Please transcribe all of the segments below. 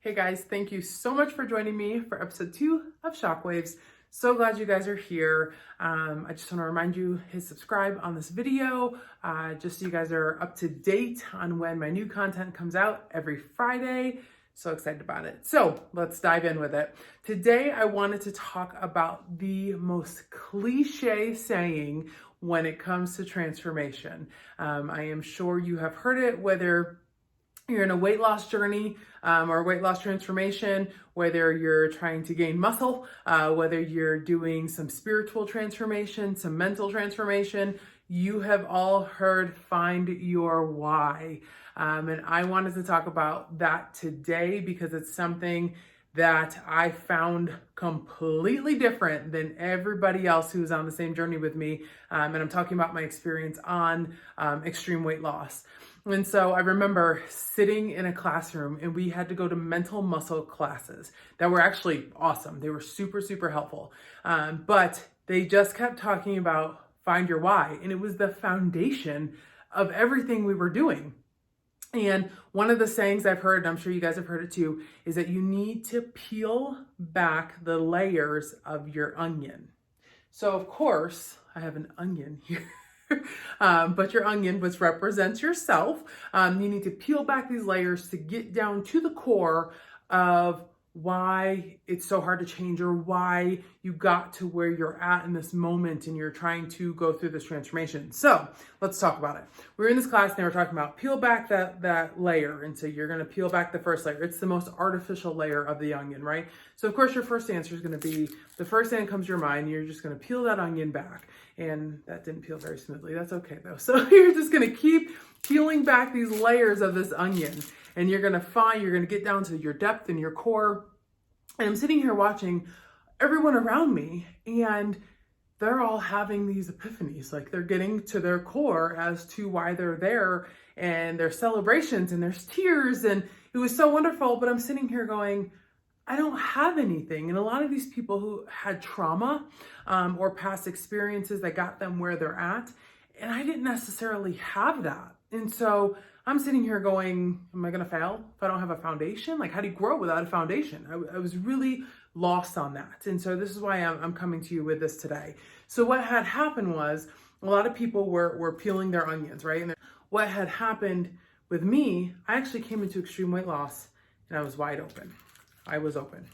Hey guys, thank you so much for joining me for episode 2 of Shockwaves. So glad you guys are here. I just want to remind you, hit subscribe on this video, just so you guys are up to date on when my new content comes out every Friday. So excited about it. So let's dive in with it. Today, I wanted to talk about the most cliche saying when it comes to transformation. I am sure you have heard it, whether you're in a weight loss journey or weight loss transformation, whether you're trying to gain muscle, whether you're doing some spiritual transformation, some mental transformation, you have all heard find your why. And I wanted to talk about that today because it's something that I found completely different than everybody else who's on the same journey with me. And I'm talking about my experience on extreme weight loss. And so I remember sitting in a classroom and we had to go to mental muscle classes that were actually awesome. They were super, super helpful. But they just kept talking about find your why. And it was the foundation of everything we were doing. And one of the sayings I've heard, and I'm sure you guys have heard it too, is that you need to peel back the layers of your onion. So of course, I have an onion here. But your onion, which represents yourself, you need to peel back these layers to get down to the core of why it's so hard to change or why you got to where you're at in this moment and you're trying to go through this transformation. So let's talk about it. We were in this class and they were talking about peel back that layer. And so you're going to peel back the first layer. It's the most artificial layer of the onion, right? So of course your first answer is going to be the first thing that comes to your mind. You're just going to peel that onion back. And that didn't peel very smoothly. That's okay though. So you're just going to keep peeling back these layers of this onion. And you're going to get down to your depth and your core. And I'm sitting here watching everyone around me and they're all having these epiphanies. Like they're getting to their core as to why they're there, and there's celebrations and there's tears. And it was so wonderful. But I'm sitting here going, I don't have anything. And a lot of these people who had trauma or past experiences that got them where they're at. And I didn't necessarily have that. And so I'm sitting here going, am I going to fail if I don't have a foundation? Like, how do you grow without a foundation? I was really lost on that. And so this is why I'm coming to you with this today. So what had happened was a lot of people were peeling their onions, right? And what had happened with me, I actually came into extreme weight loss and I was wide open. I was open.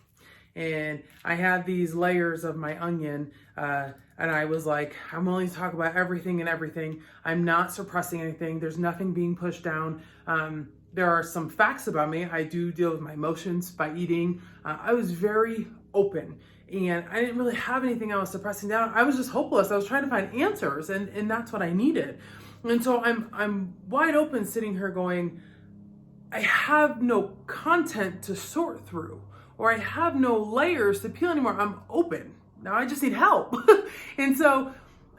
And I had these layers of my onion, and I was like, I'm willing to talk about everything and everything. I'm not suppressing anything. There's nothing being pushed down. There are some facts about me. I do deal with my emotions by eating. I was very open, and I didn't really have anything I was suppressing down. I was just hopeless. I was trying to find answers, and that's what I needed. And so I'm wide open sitting here going, I have no content to sort through, or I have no layers to peel anymore. I'm open. Now I just need help. And so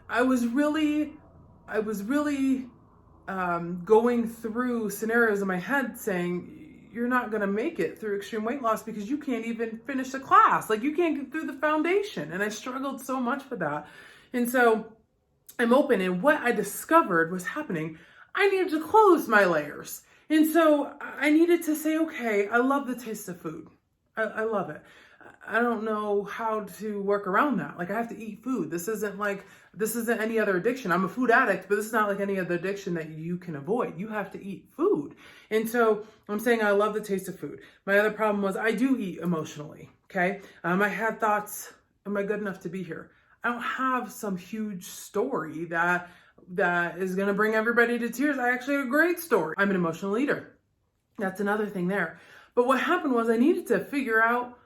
I was really going through scenarios in my head saying, you're not going to make it through extreme weight loss because you can't even finish the class. Like, you can't get through the foundation. And I struggled so much with that. And so I'm open. And what I discovered was happening, I needed to close my layers. And so I needed to say, okay, I love the taste of food. I love it. I don't know how to work around that. Like, I have to eat food. This isn't any other addiction. I'm a food addict, but this is not like any other addiction that you can avoid. You have to eat food. And so I'm saying I love the taste of food. My other problem was I do eat emotionally. Okay. I had thoughts, am I good enough to be here? I don't have some huge story that is going to bring everybody to tears. I actually have a great story. I'm an emotional eater. That's another thing there. But what happened was I needed to figure out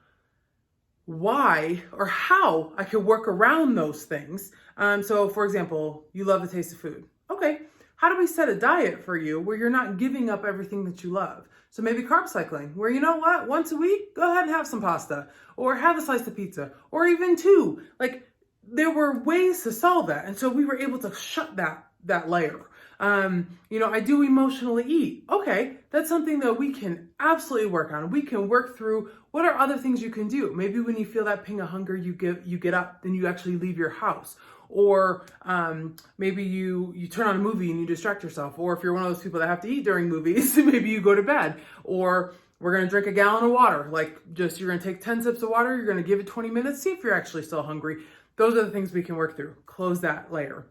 why or how I could work around those things. So for example, you love the taste of food. Okay, how do we set a diet for you where you're not giving up everything that you love? So maybe carb cycling, where you know what, once a week, go ahead and have some pasta, or have a slice of pizza, or even two. Like, there were ways to solve that. And so we were able to shut that layer. I do emotionally eat. Okay, that's something that we can absolutely work on. We can work through what are other things you can do. Maybe when you feel that ping of hunger, you get up, then you actually leave your house. Or maybe you turn on a movie and you distract yourself. Or if you're one of those people that have to eat during movies, maybe you go to bed. Or we're going to drink a gallon of water. Like just, you're going to take 10 sips of water. You're going to give it 20 minutes. See if you're actually still hungry. Those are the things we can work through. Close that later.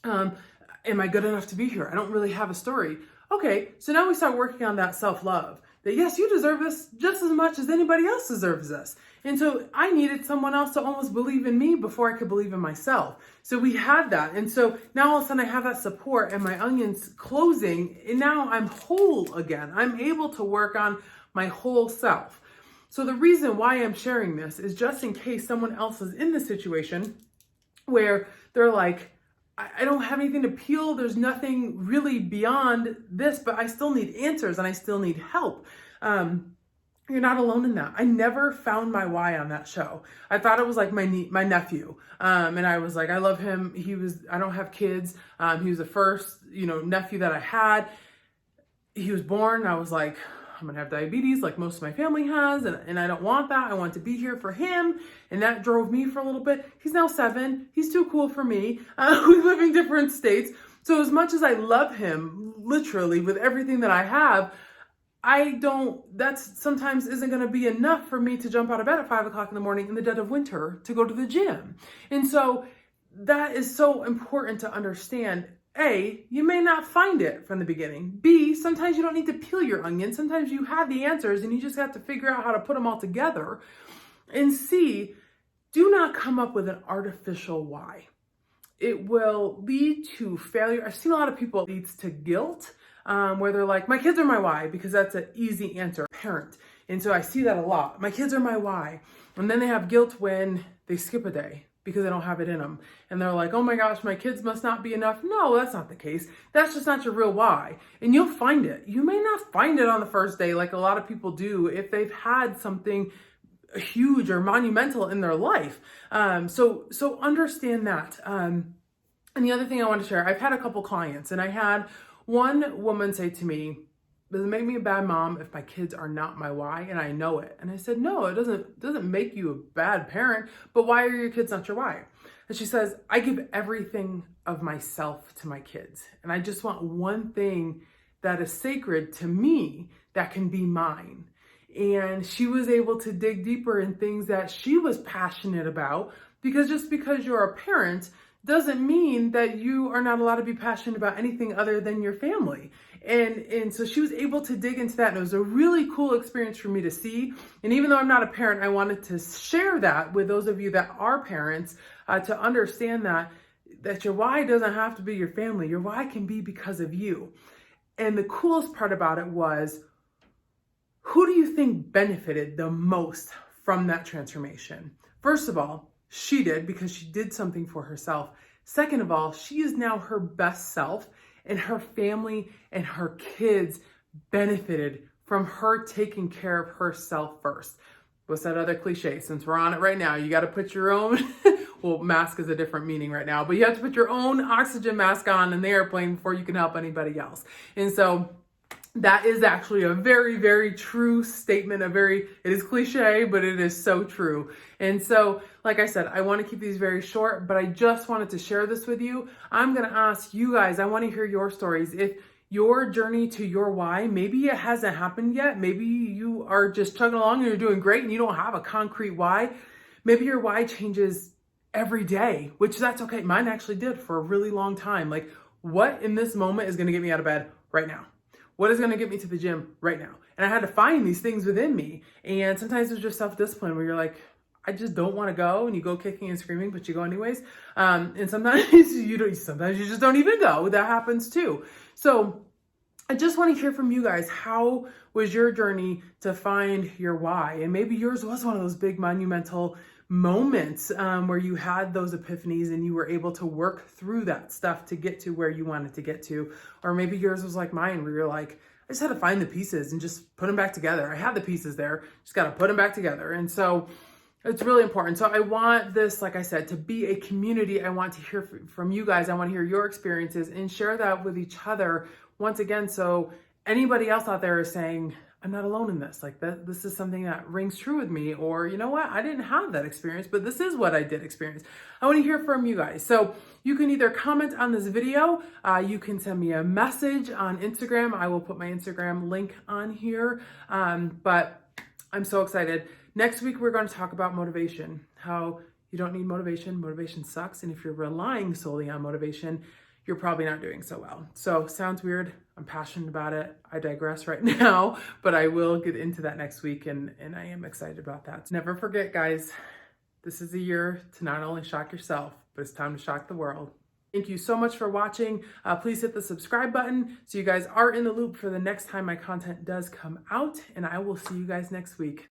Am I good enough to be here? I don't really have a story. Okay, so now we start working on that self-love. That yes, you deserve this just as much as anybody else deserves this. And so I needed someone else to almost believe in me before I could believe in myself. So we had that. And so now all of a sudden I have that support and my onions closing, and now I'm whole again. I'm able to work on my whole self. So the reason why I'm sharing this is just in case someone else is in this situation where they're like, I don't have anything to peel. There's nothing really beyond this, but I still need answers and I still need help. You're not alone in that. I never found my why on that show. I thought it was like my nephew. And I was like, I love him. I don't have kids. He was the first, nephew that I had. He was born. I was like, I'm gonna have diabetes like most of my family has, and I don't want that. I want to be here for him, and that drove me for a little bit. He's now 7. He's too cool for me. We live in different states. So as much as I love him, literally with everything that I have, that sometimes isn't gonna be enough for me to jump out of bed at 5 o'clock in the morning in the dead of winter to go to the gym. And so that is so important to understand. A, you may not find it from the beginning. B, sometimes you don't need to peel your onion. Sometimes you have the answers and you just have to figure out how to put them all together. And C, do not come up with an artificial why. It will lead to failure. I've seen a lot of people it leads to guilt, where they're like, my kids are my why, because that's an easy answer, parent. And so I see that a lot. My kids are my why. And then they have guilt when they skip a day because they don't have it in them. And they're like, oh my gosh, my kids must not be enough. No, that's not the case. That's just not your real why. And you'll find it. You may not find it on the first day like a lot of people do if they've had something huge or monumental in their life. So understand that. And the other thing I want to share, I've had a couple clients, and I had one woman say to me, does it make me a bad mom if my kids are not my why? And I know it. And I said, no, it doesn't make you a bad parent, but why are your kids not your why? And she says, I give everything of myself to my kids. And I just want one thing that is sacred to me that can be mine. And she was able to dig deeper in things that she was passionate about, because just because you're a parent doesn't mean that you are not allowed to be passionate about anything other than your family. And so she was able to dig into that. And it was a really cool experience for me to see. And even though I'm not a parent, I wanted to share that with those of you that are parents, to understand that your why doesn't have to be your family. Your why can be because of you. And the coolest part about it was, who do you think benefited the most from that transformation? First of all, she did, because she did something for herself. Second of all, she is now her best self, and her family and her kids benefited from her taking care of herself first. What's that other cliche? Since we're on it right now, you got to put your own, well, mask is a different meaning right now, but you have to put your own oxygen mask on in the airplane before you can help anybody else. And so that is actually a very, very true statement. It is cliche, but it is so true. And so, like I said, I want to keep these very short, but I just wanted to share this with you. I'm going to ask you guys, I want to hear your stories. If your journey to your why, maybe it hasn't happened yet. Maybe you are just chugging along and you're doing great and you don't have a concrete why. Maybe your why changes every day, which that's okay. Mine actually did for a really long time. Like, what in this moment is going to get me out of bed right now? What is going to get me to the gym right now? And I had to find these things within me. And sometimes it's just self-discipline where you're like, I just don't want to go, and you go kicking and screaming, but you go anyways. And sometimes you just don't even go. That happens too. So I just want to hear from you guys. How was your journey to find your why? And maybe yours was one of those big monumental moments where you had those epiphanies and you were able to work through that stuff to get to where you wanted to get to. Or maybe yours was like mine, where you're like, I just had to find the pieces and just put them back together. I had the pieces there, just got to put them back together. And so it's really important. So I want this, like I said, to be a community. I want to hear from you guys. I want to hear your experiences and share that with each other once again. So anybody else out there is saying, I'm not alone in this. Like that, this is something that rings true with me. Or you know what? I didn't have that experience, but this is what I did experience. I want to hear from you guys. So you can either comment on this video, you can send me a message on Instagram. I will put my Instagram link on here. But I'm so excited. Next week, we're going to talk about motivation, how you don't need motivation. Motivation sucks. And if you're relying solely on motivation, you're probably not doing so well. So sounds weird. I'm passionate about it. I digress right now, but I will get into that next week, and I am excited about that. Never forget, guys, this is a year to not only shock yourself, but it's time to shock the world. Thank you so much for watching. Please hit the subscribe button so you guys are in the loop for the next time my content does come out, and I will see you guys next week.